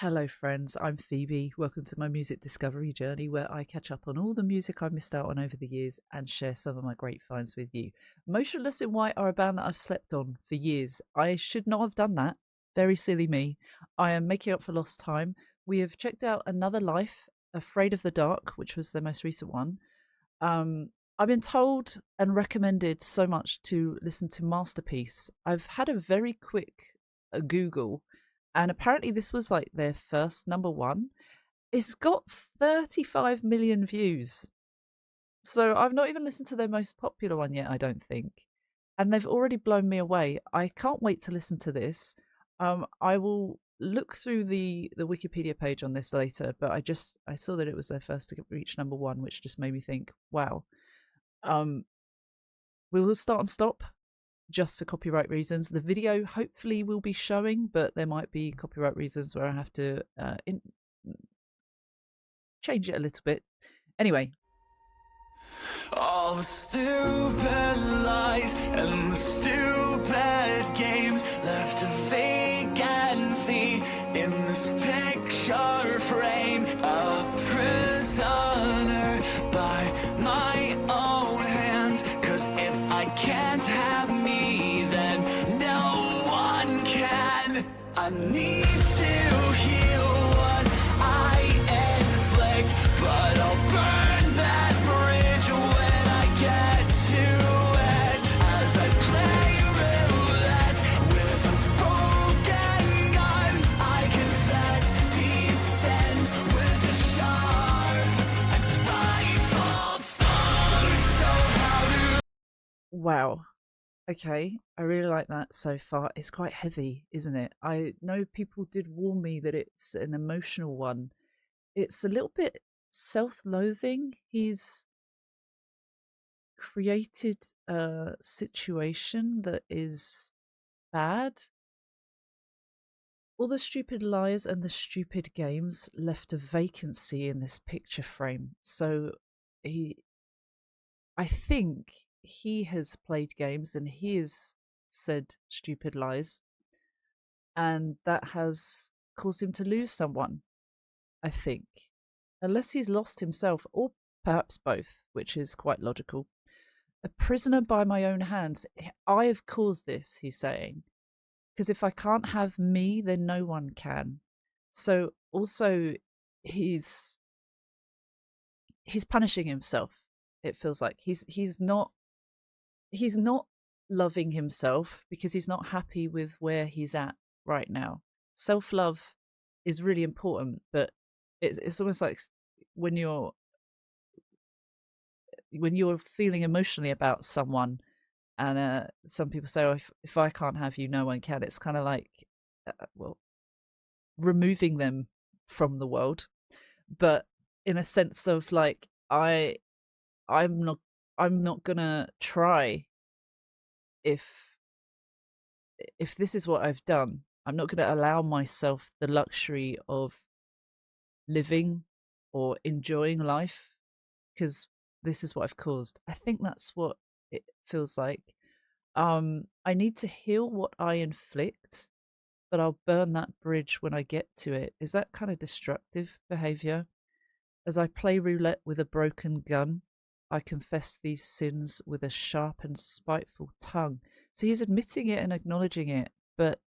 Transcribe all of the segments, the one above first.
Hello friends, I'm Phoebe. Welcome to my music discovery journey where I catch up on all the music I've missed out on over the years and share some of my great finds with you. Motionless in White are a band that I've slept on for years. I should not have done that. Very silly me. I am making up for lost time. We have checked out Another Life, Afraid of the Dark, which was their most recent one. I've been told and recommended so much to listen to Masterpiece. I've had a very quick Google, and apparently this was like their first number one. It's got 35 million views. So I've not even listened to their most popular one yet, I don't think. And they've already blown me away. I can't wait to listen to this. I will look through the Wikipedia page on this later, but I saw that it was their first to reach number one, which just made me think, wow. We will start and stop just for copyright reasons. The video hopefully will be showing, but there might be copyright reasons where I have to change it a little bit. Anyway. All the stupid lies and the stupid games left a vacancy in this picture frame. A prisoner by my own hands. 'Cause if I can't have me, then no one can. I need to heal what I inflict, but I'll burn that bridge when I get to it. As I play roulette with a broken gun, I confess these sins with a sharp and spiteful tongue. So how do... Wow. Okay, I really like that so far. It's quite heavy, isn't it? I know people did warn me that it's an emotional one. It's a little bit self-loathing. He's created a situation that is bad. All the stupid lies and the stupid games left a vacancy in this picture frame. So I think he has played games and he has said stupid lies, and that has caused him to lose someone, I think. Unless he's lost himself, or perhaps both, which is quite logical. A prisoner by my own hands. I have caused this, he's saying. Because if I can't have me, then no one can. So also he's punishing himself, it feels like. He's not loving himself because he's not happy with where he's at right now. Self-love is really important, but it's almost like when you're feeling emotionally about someone, and some people say, oh, if I can't have you, no one can. It's kind of like, well, removing them from the world, but in a sense of like, I'm not gonna try. If this is what I've done, I'm not going to allow myself the luxury of living or enjoying life because this is what I've caused. I think that's what it feels like. I need to heal what I inflict, but I'll burn that bridge when I get to it. Is that kind of destructive behavior? As I play roulette with a broken gun, I confess these sins with a sharp and spiteful tongue. So he's admitting it and acknowledging it, but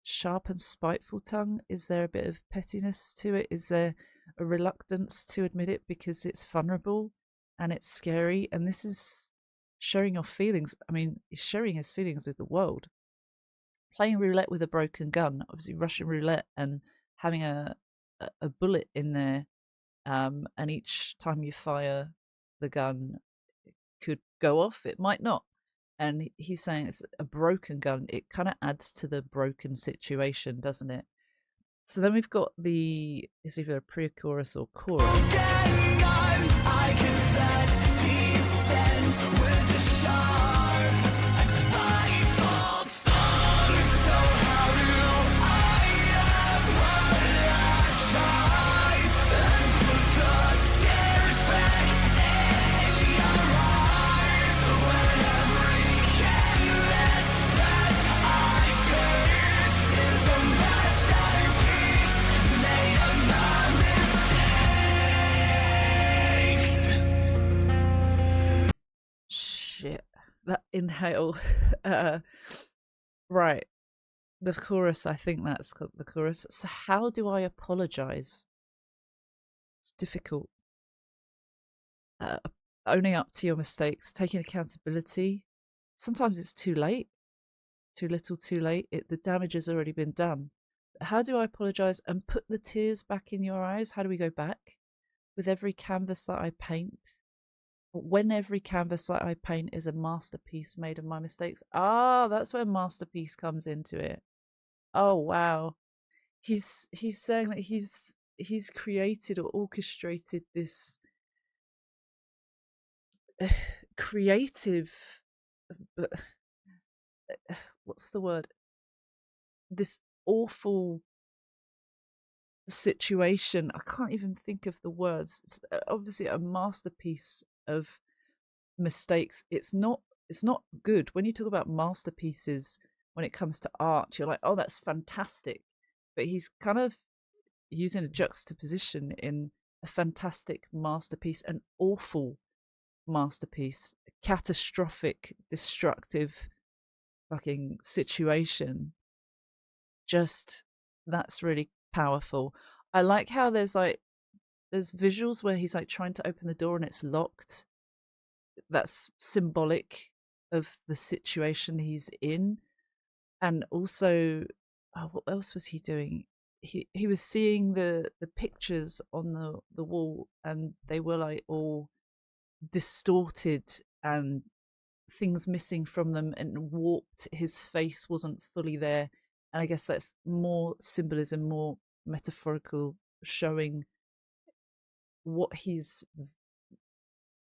sharp and spiteful tongue, is there a bit of pettiness to it? Is there a reluctance to admit it because it's vulnerable and it's scary? And this is sharing your feelings. I mean, he's sharing his feelings with the world. Playing roulette with a broken gun, obviously Russian roulette, and having a bullet in there, and each time you fire the gun, it could go off, it might not. And he's saying it's a broken gun. It kind of adds to the broken situation, doesn't it? So then we've got it's either a pre-chorus or chorus. I confess these sins with a sharp and spiteful tongue. So how do I apologize and put the tears back in your eyes when every canvas that I paint is a masterpiece that inhale. uh, right, the chorus. I think that's called the chorus. So how do I apologize? It's difficult. uh, Owning up to your mistakes, taking accountability. Sometimes it's too late, too little, too late. The damage has already been done. How do I apologize and put the tears back in your eyes? How do we go back? With every canvas that I paint, when every canvas that I paint is a masterpiece made of my mistakes. Ah, that's where masterpiece comes into it. Oh wow. He's saying that he's created or orchestrated this creative, but what's the word? This awful situation. I can't even think of the words. It's obviously a masterpiece of mistakes. It's not good. When you talk about masterpieces when it comes to art, you're like, oh, that's fantastic. But he's kind of using a juxtaposition in a fantastic masterpiece, an awful masterpiece, a catastrophic, destructive fucking situation. Just that's really powerful. I like how there's visuals where he's like trying to open the door and it's locked. That's symbolic of the situation he's in. And also, oh, what else was he doing? He was seeing the pictures on the wall, and they were like all distorted and things missing from them and warped. His face wasn't fully there, and I guess that's more symbolism, more metaphorical, showing what he's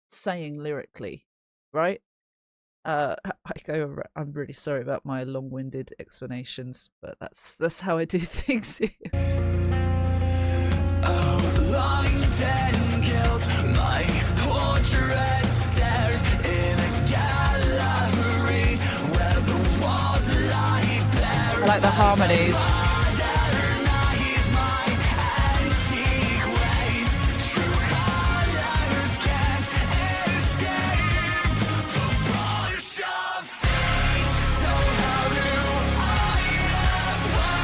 saying lyrically, right? I'm really sorry about my long-winded explanations, but that's how I do things here. Oh, long dead and guilt, my portrait stares in a gallery where the walls lie bare. I like the harmonies. Modernize my antique ways. True colors can't escape the brush of fate. So how do I apologize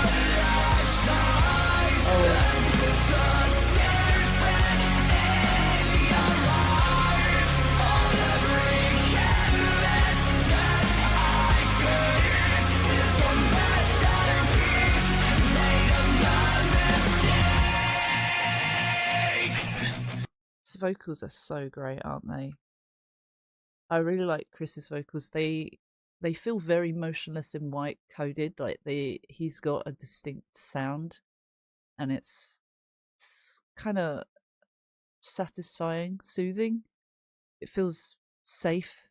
and put the tears back in your eyes on every canvas that I paint is a masterpiece made of my mistakes. His vocals are so great, aren't they? I really like Chris's vocals. They feel very motionless in white coded. Like he's got a distinct sound, and it's kind of satisfying, soothing. It feels safe.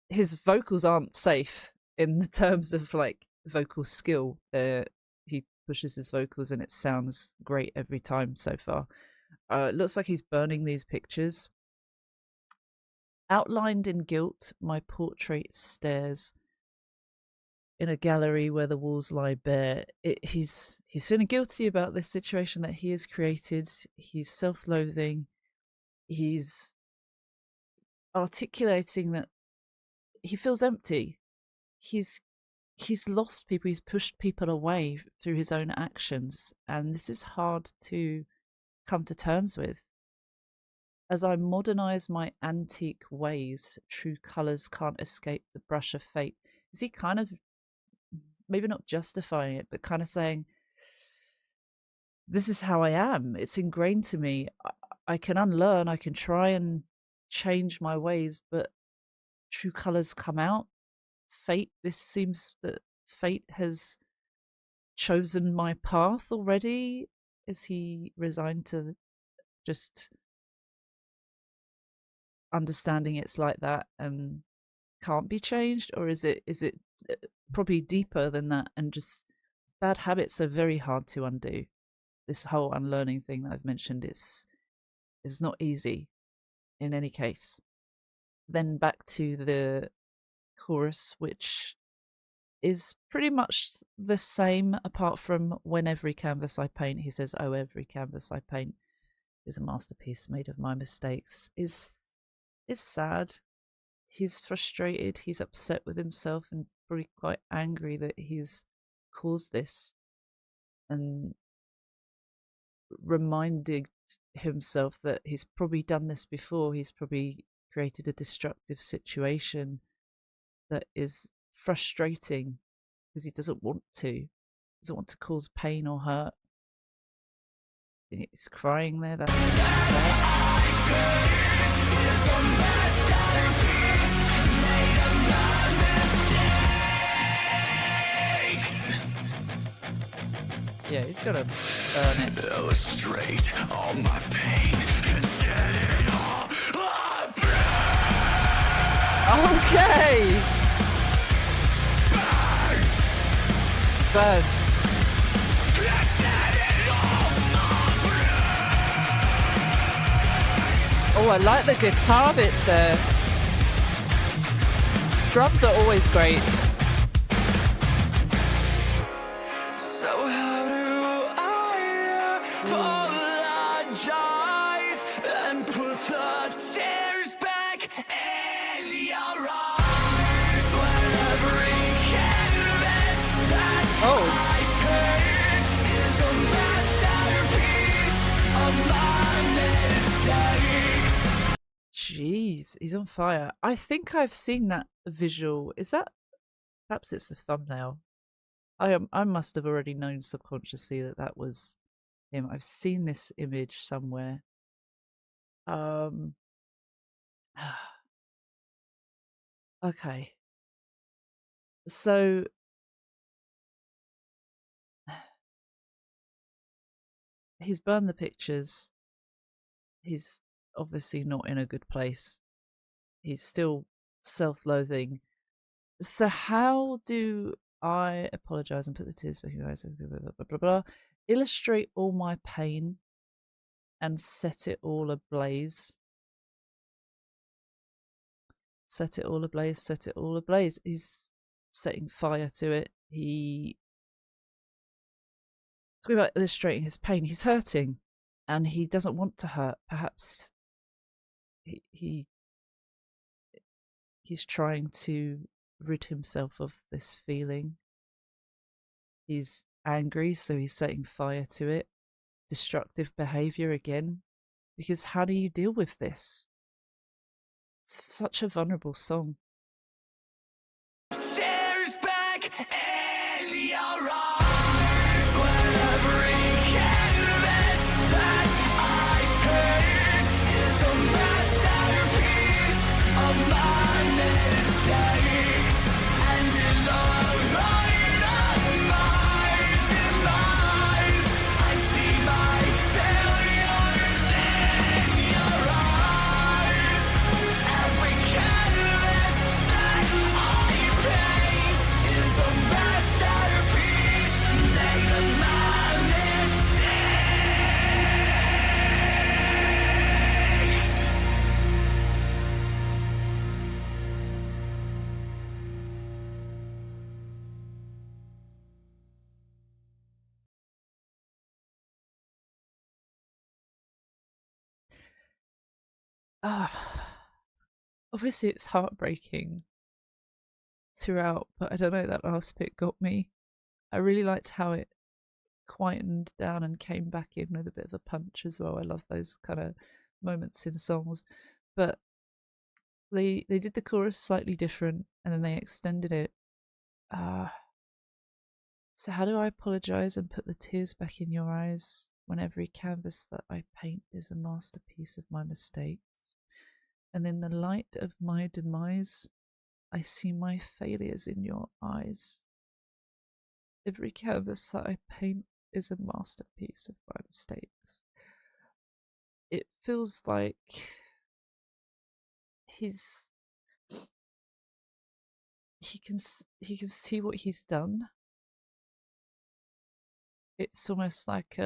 His vocals aren't safe in the terms of like vocal skill. He pushes his vocals and it sounds great every time so far. It looks like he's burning these pictures. Outlined in guilt, my portrait stares in a gallery where the walls lie bare. He's feeling guilty about this situation that he has created. He's self-loathing. He's articulating that he feels empty. He's lost people. He's pushed people away through his own actions, and this is hard to come to terms with. As I modernize my antique ways, true colors can't escape the brush of fate. Is he kind of maybe not justifying it, but kind of saying, this is how I am. It's ingrained to me. I can unlearn, I can try and change my ways, but true colors come out. Fate, this seems that fate has chosen my path already. Is he resigned to just understanding it's like that and can't be changed, or is it probably deeper than that, and just bad habits are very hard to undo? This whole unlearning thing that I've mentioned is not easy in any case. Then back to the chorus, which is pretty much the same, apart from when every canvas I paint, he says, oh, every canvas I paint is a masterpiece made of my mistakes. Is sad. he's frustrated, he's upset with himself, and probably quite angry that he's caused this, and reminding himself that he's probably done this before. He's probably created a destructive situation that is frustrating because he doesn't want to cause pain or hurt. He's crying there. That's yeah, he's gotta burn it. Illustrate all my pain and set it all Okay. Burn. Oh, I like the guitar bits there. Drums are always great. So how do I apologize and put the tears back in your eyes when every canvas that I paint is a masterpiece of my mistakes? Jeez, he's on fire. I think I've seen that visual. Is that perhaps it's the thumbnail? I must have already known subconsciously that that was him. I've seen this image somewhere. Okay. So he's burned the pictures. He's obviously not in a good place. He's still self-loathing. So how do I apologize and put the tears back in your eyes? Blah, blah, blah, blah, blah. Illustrate all my pain and set it all ablaze. Set it all ablaze, set it all ablaze. He's setting fire to it. Talking about illustrating his pain. He's hurting and he doesn't want to hurt. Perhaps he's trying to rid himself of this feeling. He's angry, so he's setting fire to it. Destructive behavior again. Because how do you deal with this? It's such a vulnerable song. Tears back in your eyes when every canvas that I paint is a masterpiece of my mistakes. And in the light of my demise, I see my failures in your eyes. Every canvas that I paint is a masterpiece made of my mistakes. Obviously it's heartbreaking throughout, but I don't know, that last bit got me. I really liked how it quietened down and came back in with a bit of a punch as well. I love those kind of moments in songs. But they did the chorus slightly different and then they extended it. So how do I apologize and put the tears back in your eyes when every canvas that I paint is a masterpiece of my mistakes? And in the light of my demise, I see my failures in your eyes. Every canvas that I paint is a masterpiece of my mistakes. It feels like he can see what he's done. It's almost like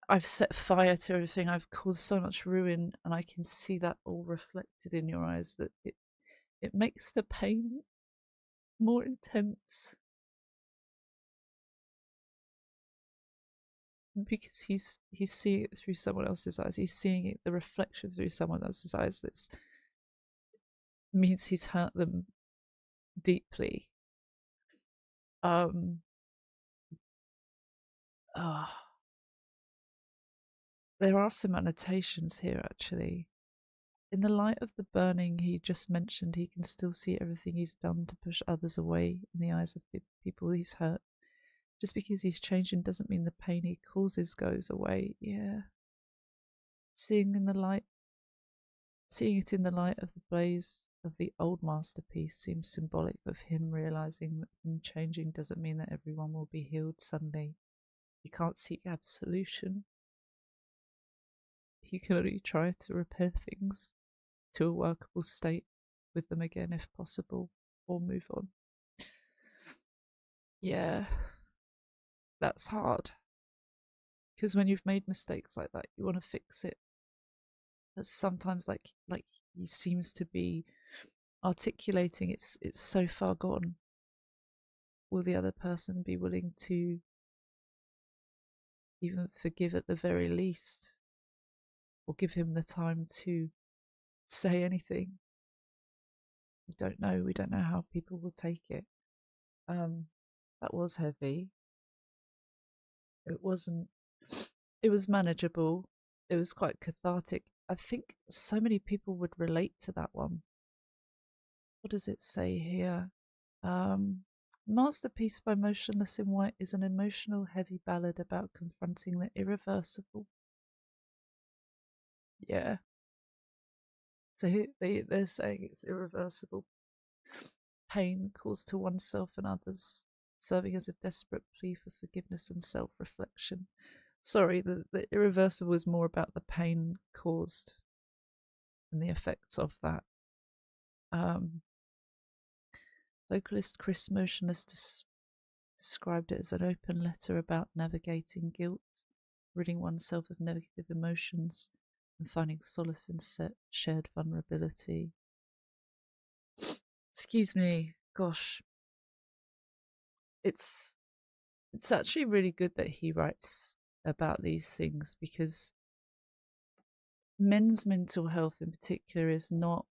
I've set fire to everything. I've caused so much ruin, and I can see that all reflected in your eyes. That it makes the pain more intense because he's seeing it through someone else's eyes. He's seeing it, the reflection through someone else's eyes. means he's hurt them deeply. Um, oh, there are some annotations here actually. In the light of the burning he just mentioned, he can still see everything he's done to push others away in the eyes of people he's hurt. Just because he's changing doesn't mean the pain he causes goes away. Yeah. Seeing in the light Seeing it in the light of the blaze of the old masterpiece seems symbolic of him realizing that him changing doesn't mean that everyone will be healed suddenly. He can't seek absolution. He can only try to repair things to a workable state with them again if possible, or move on. Yeah, that's hard. Because when you've made mistakes like that, you want to fix it. But sometimes, like he seems to be articulating, it's so far gone. Will the other person be willing to even forgive at the very least, or give him the time to say anything? We don't know. We don't know how people will take it. Um, that was heavy. It wasn't. It was manageable. It was quite cathartic. I think so many people would relate to that one. What does it say here? Masterpiece by Motionless in White is an emotional, heavy ballad about confronting the irreversible. Yeah. So they're saying it's irreversible. Pain caused to oneself and others, serving as a desperate plea for forgiveness and self reflection. Sorry, the irreversible is more about the pain caused and the effects of that. Um, Vocalist Chris Motionless described it as an open letter about navigating guilt, ridding oneself of negative emotions, and finding solace in shared vulnerability. Excuse me, gosh. It's actually really good that he writes about these things, because men's mental health in particular is not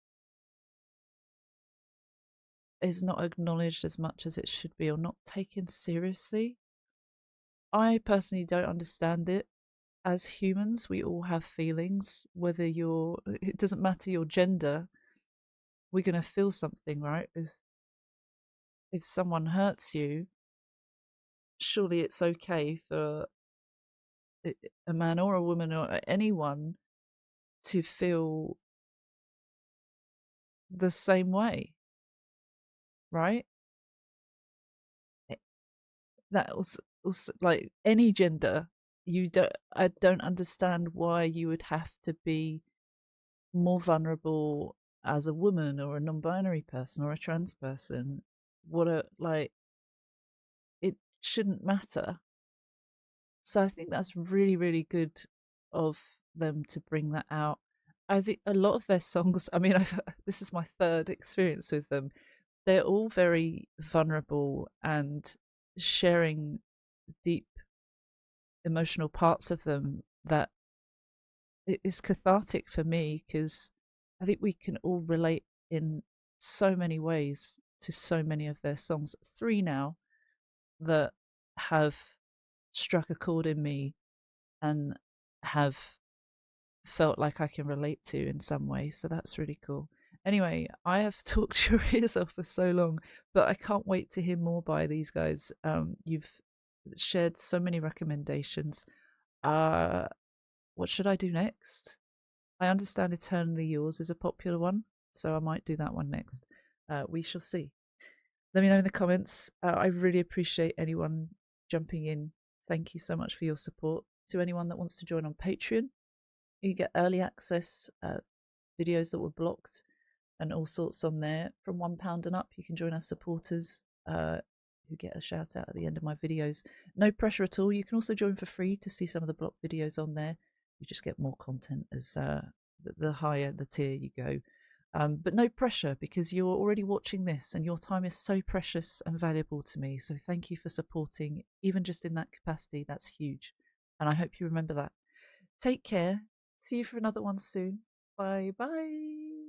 acknowledged as much as it should be, or not taken seriously. I personally don't understand it. As humans, we all have feelings, whether it doesn't matter your gender, we're going to feel something, right? If someone hurts you, surely it's okay for a man or a woman or anyone to feel the same way, right? Eh, That was like any gender. I don't understand why you would have to be more vulnerable as a woman or a non-binary person or a trans person. It shouldn't matter. So I think that's really, really good of them to bring that out. I think a lot of their songs, I mean, this is my third experience with them. They're all very vulnerable and sharing deep emotional parts of them that it is cathartic for me, because I think we can all relate in so many ways to so many of their songs. Three now that have struck a chord in me and have felt like I can relate to in some way. So that's really cool. Anyway, I have talked your ears off for so long, but I can't wait to hear more by these guys. You've shared so many recommendations. Uh, what should I do next? I understand Eternally Yours is a popular one, so I might do that one next. We shall see. Let me know in the comments. I really appreciate anyone jumping in. Thank you so much for your support. To anyone that wants to join on Patreon, you get early access, videos that were blocked, and all sorts on there. From £1 and up, you can join our supporters, who get a shout out at the end of my videos. No pressure at all. You can also join for free to see some of the blocked videos on there. You just get more content as the higher the tier you go. But no pressure, because you're already watching this and your time is so precious and valuable to me. So thank you for supporting, even just in that capacity. That's huge. And I hope you remember that. Take care. See you for another one soon. Bye bye.